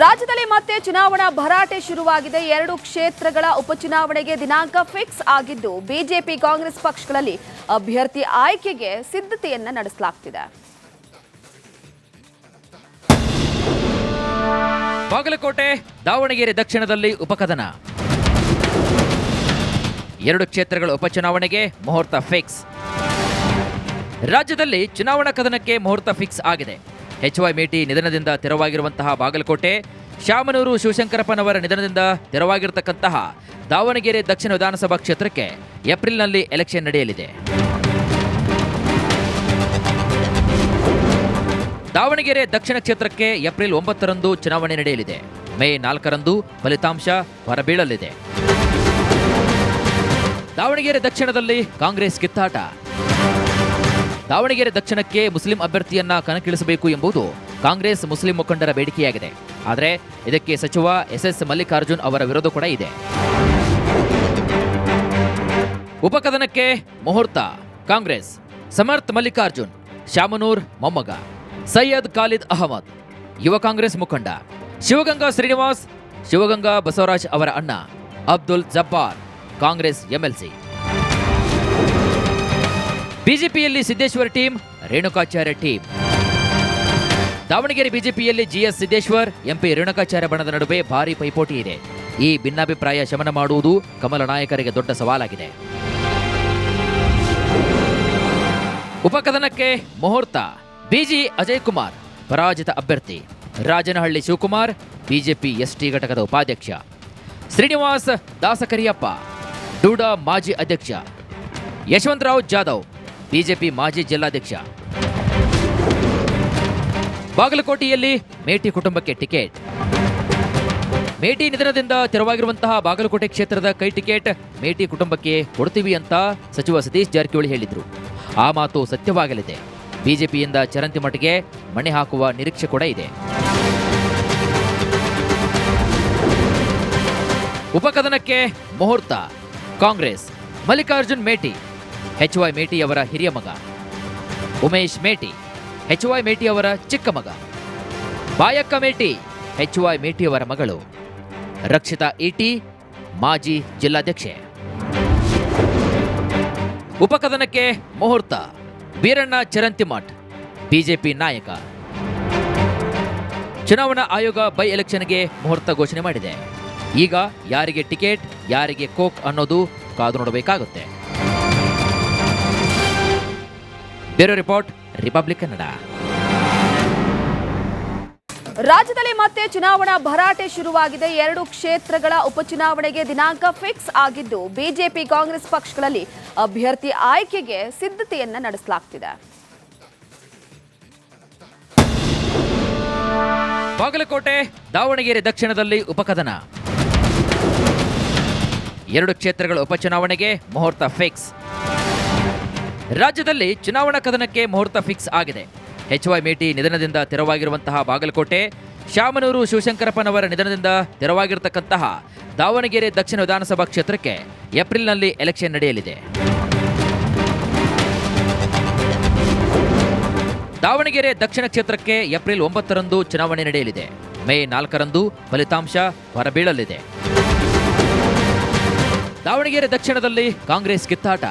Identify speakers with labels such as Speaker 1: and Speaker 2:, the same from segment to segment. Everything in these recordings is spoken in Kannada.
Speaker 1: ರಾಜ್ಯದಲ್ಲಿ ಮತ್ತೆ ಚುನಾವಣಾ ಭರಾಟೆ ಶುರುವಾಗಿದೆ. 2 ಕ್ಷೇತ್ರಗಳ ಉಪಚುನಾವಣೆಗೆ ದಿನಾಂಕ ಫಿಕ್ಸ್ ಆಗಿದ್ದು ಬಿಜೆಪಿ ಕಾಂಗ್ರೆಸ್ ಪಕ್ಷಗಳಲ್ಲಿ ಅಭ್ಯರ್ಥಿ ಆಯ್ಕೆಗೆ ಸಿದ್ಧತೆಯನ್ನ ನಡೆಸಲಾಗುತ್ತಿದೆ.
Speaker 2: ಬಾಗಲಕೋಟೆ, ದಾವಣಗೆರೆ ದಕ್ಷಿಣದಲ್ಲಿ ಉಪಕದನ. 2 ಕ್ಷೇತ್ರಗಳ ಉಪಚುನಾವಣೆಗೆ ಮುಹೂರ್ತ ಫಿಕ್ಸ್. ರಾಜ್ಯದಲ್ಲಿ ಚುನಾವಣಾ ಕದನಕ್ಕೆ ಮುಹೂರ್ತ ಫಿಕ್ಸ್ ಆಗಿದೆ. ಎಚ್.ವೈ. ಮೇಟಿ ನಿಧನದಿಂದ ತೆರವಾಗಿರುವಂತಹ ಬಾಗಲಕೋಟೆ, ಶಾಮನೂರು ಶಿವಶಂಕರಪ್ಪನವರ ನಿಧನದಿಂದ ತೆರವಾಗಿರತಕ್ಕಂತಹ ದಾವಣಗೆರೆ ದಕ್ಷಿಣ ವಿಧಾನಸಭಾ ಕ್ಷೇತ್ರಕ್ಕೆ ಏಪ್ರಿಲ್ನಲ್ಲಿ ಎಲೆಕ್ಷನ್ ನಡೆಯಲಿದೆ. ದಾವಣಗೆರೆ ದಕ್ಷಿಣ ಕ್ಷೇತ್ರಕ್ಕೆ ಏಪ್ರಿಲ್ 9ರಂದು ಚುನಾವಣೆ ನಡೆಯಲಿದೆ. ಮೇ 4ರಂದು ಫಲಿತಾಂಶ ಹೊರಬೀಳಲಿದೆ. ದಾವಣಗೆರೆ ದಕ್ಷಿಣದಲ್ಲಿ ಕಾಂಗ್ರೆಸ್ ಕಿತ್ತಾಟ. ದಾವಣಗೆರೆ ದಕ್ಷಿಣಕ್ಕೆ ಮುಸ್ಲಿಂ ಅಭ್ಯರ್ಥಿಯನ್ನ ಕಣಕ್ಕಿಳಿಸಬೇಕು ಎಂಬುದು ಕಾಂಗ್ರೆಸ್ ಮುಸ್ಲಿಂ ಮುಖಂಡರ ಬೇಡಿಕೆಯಾಗಿದೆ. ಆದರೆ ಇದಕ್ಕೆ ಸಚಿವ ಎಸ್ ಮಲ್ಲಿಕಾರ್ಜುನ್ ಅವರ ವಿರೋಧ ಕೂಡ ಇದೆ. ಉಪಕದನಕ್ಕೆ ಮುಹೂರ್ತ. ಕಾಂಗ್ರೆಸ್ ಸಮರ್ಥ್ ಮಲ್ಲಿಕಾರ್ಜುನ್, ಶಾಮನೂರ್ ಮೊಮ್ಮಗ ಸೈಯದ್ ಖಾಲಿದ್ ಅಹಮದ್, ಯುವ ಕಾಂಗ್ರೆಸ್ ಮುಖಂಡ ಶಿವಗಂಗಾ ಶ್ರೀನಿವಾಸ್, ಶಿವಗಂಗಾ ಬಸವರಾಜ್ ಅವರ ಅಣ್ಣ ಅಬ್ದುಲ್ ಜಬ್ಬಾರ್, ಕಾಂಗ್ರೆಸ್ ಎಂಎಲ್ಸಿ. ಬಿಜೆಪಿಯಲ್ಲಿ ಸಿದ್ದೇಶ್ವರ್ ಟೀಮ್, ರೇಣುಕಾಚಾರ್ಯ ಟೀಮ್. ದಾವಣಗೆರೆ ಬಿಜೆಪಿಯಲ್ಲಿ ಜಿಎಸ್ ಸಿದ್ದೇಶ್ವರ್, ಎಂಪಿ ರೇಣುಕಾಚಾರ್ಯ ಬಣದ ನಡುವೆ ಭಾರೀ ಪೈಪೋಟಿ ಇದೆ. ಈ ಭಿನ್ನಾಭಿಪ್ರಾಯ ಶಮನ ಮಾಡುವುದು ಕಮಲ ನಾಯಕರಿಗೆ ದೊಡ್ಡ ಸವಾಲಾಗಿದೆ. ಉಪಕದನಕ್ಕೆ ಮುಹೂರ್ತ. ಬಿಜಿ ಅಜಯ್ ಕುಮಾರ್ ಪರಾಜಿತ ಅಭ್ಯರ್ಥಿ, ರಾಜನಹಳ್ಳಿ ಶಿವಕುಮಾರ್ ಬಿಜೆಪಿ ಎಸ್ಟಿ ಘಟಕದ ಉಪಾಧ್ಯಕ್ಷ, ಶ್ರೀನಿವಾಸ್ ದಾಸಕರಿಯಪ್ಪ ಡೂಡಾ ಮಾಜಿ ಅಧ್ಯಕ್ಷ, ಯಶವಂತರಾವ್ ಜಾಧವ್ ಬಿಜೆಪಿ ಮಾಜಿ ಜಿಲ್ಲಾಧ್ಯಕ್ಷ. ಬಾಗಲಕೋಟೆಯಲ್ಲಿ ಮೇಟಿ ಕುಟುಂಬಕ್ಕೆ ಟಿಕೆಟ್. ಮೇಟಿ ನಿಧನದಿಂದ ತೆರವಾಗಿರುವಂತಹ ಬಾಗಲಕೋಟೆ ಕ್ಷೇತ್ರದ ಕೈ ಟಿಕೆಟ್ ಮೇಟಿ ಕುಟುಂಬಕ್ಕೆ ಕೊಡ್ತೀವಿ ಅಂತ ಸಚಿವ ಸತೀಶ್ ಜಾರಕಿಹೊಳಿ ಹೇಳಿದ್ರು. ಆ ಮಾತು ಸತ್ಯವಾಗಲಿದೆ. ಬಿಜೆಪಿಯಿಂದ ಚರಂತಿಮಠಗೆ ಮಣೆ ಹಾಕುವ ನಿರೀಕ್ಷೆ ಕೂಡ ಇದೆ. ಉಪಕದನಕ್ಕೆ ಮುಹೂರ್ತ. ಕಾಂಗ್ರೆಸ್ ಮಲ್ಲಿಕಾರ್ಜುನ್ ಮೇಟಿ, ಎಚ್.ವೈ. ಮೇಟಿ ಅವರ ಹಿರಿಯ ಮಗ, ಉಮೇಶ್ ಮೇಟಿ ಎಚ್.ವೈ. ಮೇಟಿ ಅವರ ಚಿಕ್ಕ ಮಗ, ಬಾಯಕ್ಕ ಮೇಟಿ ಎಚ್.ವೈ. ಮೇಟಿ ಅವರ ಮಗಳು, ರಕ್ಷಿತಾ ಇಟಿ ಮಾಜಿ ಜಿಲ್ಲಾಧ್ಯಕ್ಷೆ. ಉಪಕದನಕ್ಕೆ ಮುಹೂರ್ತ. ಬೀರಣ್ಣ ಚರಂತಿಮಠ್ ಬಿಜೆಪಿ ನಾಯಕ. ಚುನಾವಣಾ ಆಯೋಗ ಬೈ ಎಲೆಕ್ಷನ್ಗೆ ಮುಹೂರ್ತ ಘೋಷಣೆ ಮಾಡಿದೆ. ಈಗ ಯಾರಿಗೆ ಟಿಕೆಟ್, ಯಾರಿಗೆ ಕೋಕ್ ಅನ್ನೋದು ಕಾದು ನೋಡಬೇಕಾಗುತ್ತೆ. Bureau report, republic Kannada.
Speaker 1: ರಾಜ್ಯದಲ್ಲಿ ಮತ್ತೆ ಚುನಾವಣಾ ಭರಾಟೆ ಶುರುವಾಗಿದೆ. 2 ಕ್ಷೇತ್ರಗಳ ಉಪಚುನಾವಣೆಗೆ ದಿನಾಂಕ ಫಿಕ್ಸ್ ಆಗಿದ್ದು ಬಿಜೆಪಿ ಕಾಂಗ್ರೆಸ್ ಪಕ್ಷಗಳಲ್ಲಿ ಅಭ್ಯರ್ಥಿ ಆಯ್ಕೆಗೆ ಸಿದ್ಧತೆಯನ್ನ ನಡೆಸಲಾಗುತ್ತಿದೆ.
Speaker 2: ಬಾಗಲಕೋಟೆ, ದಾವಣಗೆರೆ ದಕ್ಷಿಣದಲ್ಲಿ ಉಪಕದನ. 2 ಕ್ಷೇತ್ರಗಳ ಉಪಚುನಾವಣೆಗೆ ಮುಹೂರ್ತ ಫಿಕ್ಸ್. ರಾಜ್ಯದಲ್ಲಿ ಚುನಾವಣಾ ಕದನಕ್ಕೆ ಮುಹೂರ್ತ ಫಿಕ್ಸ್ ಆಗಿದೆ. ಎಚ್.ವೈ. ಮೇಟಿ ನಿಧನದಿಂದ ತೆರವಾಗಿರುವಂತಹ ಬಾಗಲಕೋಟೆ, ಶಾಮನೂರು ಶಿವಶಂಕರಪ್ಪನವರ ನಿಧನದಿಂದ ತೆರವಾಗಿರತಕ್ಕಂತಹ ದಾವಣಗೆರೆ ದಕ್ಷಿಣ ವಿಧಾನಸಭಾ ಕ್ಷೇತ್ರಕ್ಕೆ ಏಪ್ರಿಲ್ನಲ್ಲಿ ಎಲೆಕ್ಷನ್ ನಡೆಯಲಿದೆ. ದಾವಣಗೆರೆ ದಕ್ಷಿಣ ಕ್ಷೇತ್ರಕ್ಕೆ ಏಪ್ರಿಲ್ 9ರಂದು ಚುನಾವಣೆ ನಡೆಯಲಿದೆ. ಮೇ 4ರಂದು ಫಲಿತಾಂಶ ಹೊರಬೀಳಲಿದೆ. ದಾವಣಗೆರೆ ದಕ್ಷಿಣದಲ್ಲಿ ಕಾಂಗ್ರೆಸ್ ಕಿತ್ತಾಟ.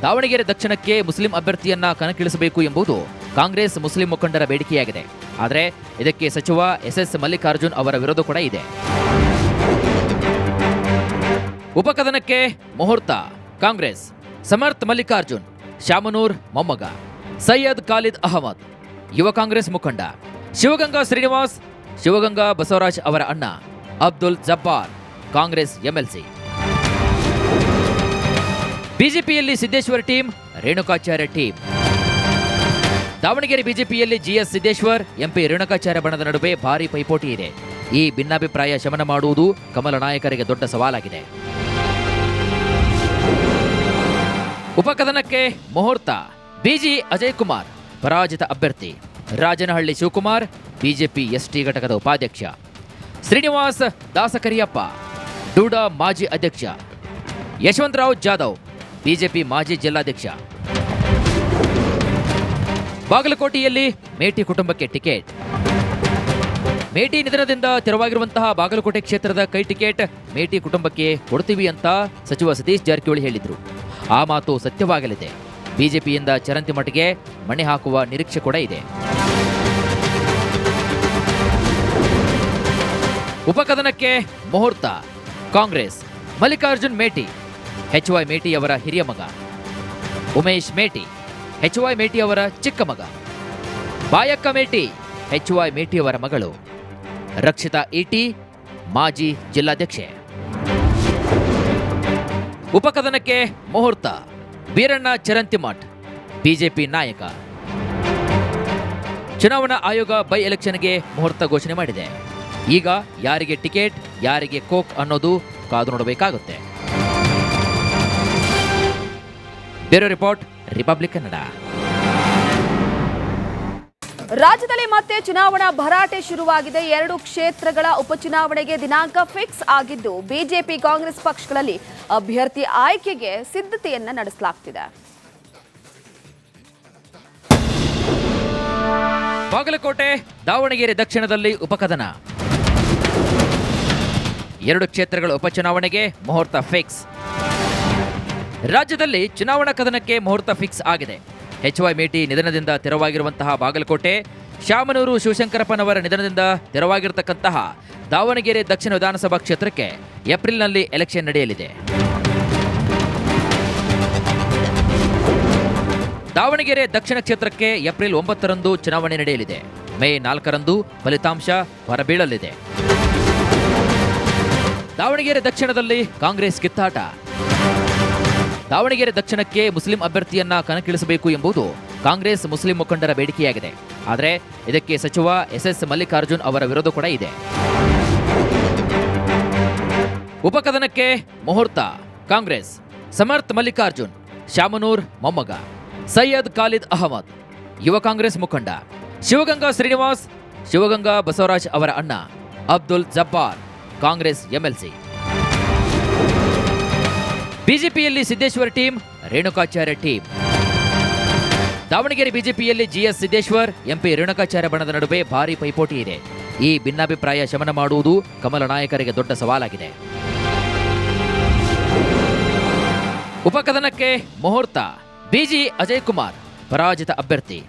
Speaker 2: ದಾವಣಗೆರೆ ದಕ್ಷಿಣಕ್ಕೆ ಮುಸ್ಲಿಂ ಅಭ್ಯರ್ಥಿಯನ್ನ ಕಣಕ್ಕಿಳಿಸಬೇಕು ಎಂಬುದು ಕಾಂಗ್ರೆಸ್ ಮುಸ್ಲಿಂ ಮುಖಂಡರ ಬೇಡಿಕೆಯಾಗಿದೆ. ಆದರೆ ಇದಕ್ಕೆ ಸಚಿವ ಎಸ್ ಮಲ್ಲಿಕಾರ್ಜುನ್ ಅವರ ವಿರೋಧ ಕೂಡ ಇದೆ. ಉಪಕದನಕ್ಕೆ ಮುಹೂರ್ತ. ಕಾಂಗ್ರೆಸ್ ಸಮರ್ಥ್ ಮಲ್ಲಿಕಾರ್ಜುನ್, ಶಾಮನೂರ್ ಮೊಮ್ಮಗ ಸೈಯದ್ ಖಾಲಿದ್ ಅಹಮದ್, ಯುವ ಕಾಂಗ್ರೆಸ್ ಮುಖಂಡ ಶಿವಗಂಗಾ ಶ್ರೀನಿವಾಸ್, ಶಿವಗಂಗಾ ಬಸವರಾಜ್ ಅವರ ಅಣ್ಣ ಅಬ್ದುಲ್ ಜಬ್ಬಾರ್, ಕಾಂಗ್ರೆಸ್ ಎಂಎಲ್ಸಿ. ಬಿಜೆಪಿಯಲ್ಲಿ ಸಿದ್ದೇಶ್ವರ್ ಟೀಮ್, ರೇಣುಕಾಚಾರ್ಯ ಟೀಮ್. ದಾವಣಗೆರೆ ಬಿಜೆಪಿಯಲ್ಲಿ ಜಿಎಸ್ ಸಿದ್ದೇಶ್ವರ್, ಎಂಪಿ ರೇಣುಕಾಚಾರ್ಯ ಬಣದ ನಡುವೆ ಭಾರೀ ಪೈಪೋಟಿ ಇದೆ. ಈ ಭಿನ್ನಾಭಿಪ್ರಾಯ ಶಮನ ಮಾಡುವುದು ಕಮಲ ನಾಯಕರಿಗೆ ದೊಡ್ಡ ಸವಾಲಾಗಿದೆ. ಉಪಕದನಕ್ಕೆ ಮುಹೂರ್ತ. ಬಿಜಿ ಅಜಯ್ ಕುಮಾರ್ ಪರಾಜಿತ ಅಭ್ಯರ್ಥಿ, ರಾಜನಹಳ್ಳಿ ಶಿವಕುಮಾರ್ ಬಿಜೆಪಿ ಎಸ್ಟಿ ಘಟಕದ ಉಪಾಧ್ಯಕ್ಷ, ಶ್ರೀನಿವಾಸ್ ದಾಸಕರಿಯಪ್ಪ ಡೂಡಾ ಮಾಜಿ ಅಧ್ಯಕ್ಷ, ಯಶವಂತರಾವ್ ಜಾಧವ್ ಬಿಜೆಪಿ ಮಾಜಿ ಜಿಲ್ಲಾಧ್ಯಕ್ಷ. ಬಾಗಲಕೋಟೆಯಲ್ಲಿ ಮೇಟಿ ಕುಟುಂಬಕ್ಕೆ ಟಿಕೆಟ್. ಮೇಟಿ ನಿಧನದಿಂದ ತೆರವಾಗಿರುವಂತಹ ಬಾಗಲಕೋಟೆ ಕ್ಷೇತ್ರದ ಕೈ ಟಿಕೆಟ್ ಮೇಟಿ ಕುಟುಂಬಕ್ಕೆ ಕೊಡ್ತೀವಿ ಅಂತ ಸಚಿವ ಸತೀಶ್ ಜಾರಕಿಹೊಳಿ ಹೇಳಿದ್ರು. ಆ ಮಾತು ಸತ್ಯವಾಗಲಿದೆ. ಬಿಜೆಪಿಯಿಂದ ಚರಂತಿಮಠಗೆ ಮಣೆ ಹಾಕುವ ನಿರೀಕ್ಷೆ ಕೂಡ ಇದೆ. ಉಪಕದನಕ್ಕೆ ಮುಹೂರ್ತ. ಕಾಂಗ್ರೆಸ್ ಮಲ್ಲಿಕಾರ್ಜುನ್ ಮೇಟಿ, HY ಮೇಟಿ ಅವರ ಹಿರಿಯ ಮಗ. ಉಮೇಶ್ ಮೇಟಿ, HY ಮೇಟಿ ಅವರ ಚಿಕ್ಕ ಮಗ. ಬಾಯಕ್ಕ ಮೇಟಿ, HY ಮೇಟಿ ಅವರ ಮಗಳು. ರಕ್ಷಿತಾ ಈಟಿ, ಮಾಜಿ ಜಿಲ್ಲಾಧ್ಯಕ್ಷೆ. ಉಪಕದನಕ್ಕೆ ಮುಹೂರ್ತ. ಬೀರಣ್ಣ ಚರಂತಿಮಠ್, ಬಿಜೆಪಿ ನಾಯಕ. ಚುನಾವಣಾ ಆಯೋಗ ಬೈ ಎಲೆಕ್ಷನ್ಗೆ ಮುಹೂರ್ತ ಘೋಷಣೆ ಮಾಡಿದೆ. ಈಗ ಯಾರಿಗೆ ಟಿಕೆಟ್, ಯಾರಿಗೆ ಕೋಕ್ ಅನ್ನೋದು ಕಾದು ನೋಡಬೇಕಾಗುತ್ತೆ. Bureau report, republic Kannada.
Speaker 1: ರಾಜ್ಯದಲ್ಲಿ ಮತ್ತೆ ಚುನಾವಣಾ ಭರಾಟೆ ಶುರುವಾಗಿದೆ. 2 ಕ್ಷೇತ್ರಗಳ ಉಪಚುನಾವಣೆಗೆ ದಿನಾಂಕ ಫಿಕ್ಸ್ ಆಗಿದ್ದು, ಬಿಜೆಪಿ ಕಾಂಗ್ರೆಸ್ ಪಕ್ಷಗಳಲ್ಲಿ ಅಭ್ಯರ್ಥಿ ಆಯ್ಕೆಗೆ ಸಿದ್ಧತೆಯನ್ನ ನಡೆಸಲಾಗ್ತಿದೆ.
Speaker 2: ಬಾಗಲಕೋಟೆ, ದಾವಣಗೆರೆ ದಕ್ಷಿಣದಲ್ಲಿ ಉಪಕದನ. 2 ಕ್ಷೇತ್ರಗಳ ಉಪಚುನಾವಣೆಗೆ ಮುಹೂರ್ತ ಫಿಕ್ಸ್. ರಾಜ್ಯದಲ್ಲಿ ಚುನಾವಣಾ ಕದನಕ್ಕೆ ಮುಹೂರ್ತ ಫಿಕ್ಸ್ ಆಗಿದೆ. HY ಮೇಟಿ ನಿಧನದಿಂದ ತೆರವಾಗಿರುವಂತಹ ಬಾಗಲಕೋಟೆ, ಶಾಮನೂರು ಶಿವಶಂಕರಪ್ಪನವರ ನಿಧನದಿಂದ ತೆರವಾಗಿರತಕ್ಕಂತಹ ದಾವಣಗೆರೆ ದಕ್ಷಿಣ ವಿಧಾನಸಭಾ ಕ್ಷೇತ್ರಕ್ಕೆ ಏಪ್ರಿಲ್ನಲ್ಲಿ ಎಲೆಕ್ಷನ್ ನಡೆಯಲಿದೆ. ದಾವಣಗೆರೆ ದಕ್ಷಿಣ ಕ್ಷೇತ್ರಕ್ಕೆ ಏಪ್ರಿಲ್ 9ರಂದು ಚುನಾವಣೆ ನಡೆಯಲಿದೆ. ಮೇ 4ರಂದು ಫಲಿತಾಂಶ ಹೊರಬೀಳಲಿದೆ. ದಾವಣಗೆರೆ ದಕ್ಷಿಣದಲ್ಲಿ ಕಾಂಗ್ರೆಸ್ ಕಿತ್ತಾಟ. ದಾವಣಗೆರೆ ದಕ್ಷಿಣಕ್ಕೆ ಮುಸ್ಲಿಂ ಅಭ್ಯರ್ಥಿಯನ್ನ ಕಣಕ್ಕಿಳಿಸಬೇಕು ಎಂಬುದು ಕಾಂಗ್ರೆಸ್ ಮುಸ್ಲಿಂ ಮುಖಂಡರ ಬೇಡಿಕೆಯಾಗಿದೆ. ಆದರೆ ಇದಕ್ಕೆ ಸಚಿವ SS ಮಲ್ಲಿಕಾರ್ಜುನ್ ಅವರ ವಿರೋಧ ಕೂಡ ಇದೆ. ಉಪಕದನಕ್ಕೆ ಮುಹೂರ್ತ. ಕಾಂಗ್ರೆಸ್ ಸಮರ್ಥ್ ಮಲ್ಲಿಕಾರ್ಜುನ್, ಶಾಮನೂರ್ ಮೊಮ್ಮಗ. ಸೈಯದ್ ಖಾಲಿದ್ ಅಹಮದ್, ಯುವ ಕಾಂಗ್ರೆಸ್ ಮುಖಂಡ. ಶಿವಗಂಗಾ ಶ್ರೀನಿವಾಸ್, ಶಿವಗಂಗಾ ಬಸವರಾಜ್ ಅವರ ಅಣ್ಣ. ಅಬ್ದುಲ್ ಜಬ್ಬಾರ್, ಕಾಂಗ್ರೆಸ್ MLC. ಬಿಜೆಪಿಯಲ್ಲಿ ಸಿದ್ದೇಶ್ವರ್ ಟೀಮ್, ರೇಣುಕಾಚಾರ್ಯ ಟೀಮ್. ದಾವಣಗೆರೆ ಬಿಜೆಪಿಯಲ್ಲಿ GS ಸಿದ್ದೇಶ್ವರ್, MP ರೇಣುಕಾಚಾರ್ಯ ಬಣದ ನಡುವೆ ಭಾರಿ ಪೈಪೋಟಿ ಇದೆ. ಈ ಭಿನ್ನಾಭಿಪ್ರಾಯ ಶಮನ ಮಾಡುವುದು ಕಮಲ ನಾಯಕರಿಗೆ ದೊಡ್ಡ ಸವಾಲಾಗಿದೆ. ಉಪಕದನಕ್ಕೆ ಮುಹೂರ್ತ. BG ಅಜಯ್ ಕುಮಾರ್, ಪರಾಜಿತ ಅಭ್ಯರ್ಥಿ.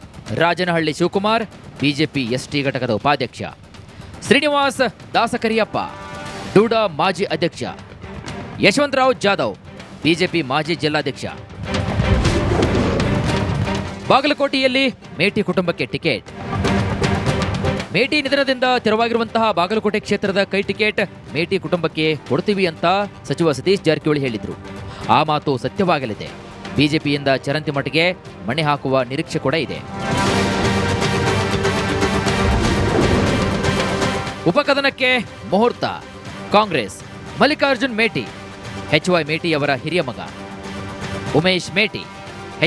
Speaker 2: ರಾಜನಹಳ್ಳಿ ಶಿವಕುಮಾರ್, ಬಿಜೆಪಿ ST ಘಟಕದ ಉಪಾಧ್ಯಕ್ಷ. ಶ್ರೀನಿವಾಸ್ ದಾಸಕರಿಯಪ್ಪ, ಡೂಡಾ ಮಾಜಿ ಅಧ್ಯಕ್ಷ. ಯಶವಂತರಾವ್ ಜಾಧವ್, ಬಿಜೆಪಿ ಮಾಜಿ ಜಿಲ್ಲಾಧ್ಯಕ್ಷ. ಬಾಗಲಕೋಟೆಯಲ್ಲಿ ಮೇಟಿ ಕುಟುಂಬಕ್ಕೆ ಟಿಕೆಟ್. ಮೇಟಿ ನಿಧನದಿಂದ ತೆರವಾಗಿರುವಂತಹ ಬಾಗಲಕೋಟೆ ಕ್ಷೇತ್ರದ ಕೈ ಟಿಕೆಟ್ ಮೇಟಿ ಕುಟುಂಬಕ್ಕೆ ಕೊಡ್ತೀವಿ ಅಂತ ಸಚಿವ ಸತೀಶ್ ಜಾರಕಿಹೊಳಿ ಹೇಳಿದ್ರು. ಆ ಮಾತು ಸತ್ಯವಾಗಲಿದೆ. ಬಿಜೆಪಿಯಿಂದ ಚರಂತಿಮಠಗೆ ಮಣೆ ಹಾಕುವ ನಿರೀಕ್ಷೆ ಕೂಡ ಇದೆ. ಉಪಕದನಕ್ಕೆ ಮುಹೂರ್ತ. ಕಾಂಗ್ರೆಸ್ ಮಲ್ಲಿಕಾರ್ಜುನ್ ಮೇಟಿ, HY ಮೇಟಿ ಅವರ ಹಿರಿಯ ಮಗ. ಉಮೇಶ್ ಮೇಟಿ,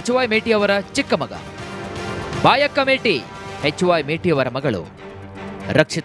Speaker 2: HY ಮೇಟಿ ಅವರ ಚಿಕ್ಕ ಮಗ. ಬಾಯಕ್ಕ ಮೇಟಿ, HY ಮೇಟಿ ಅವರ ಮಗಳು. ರಕ್ಷಿತಾ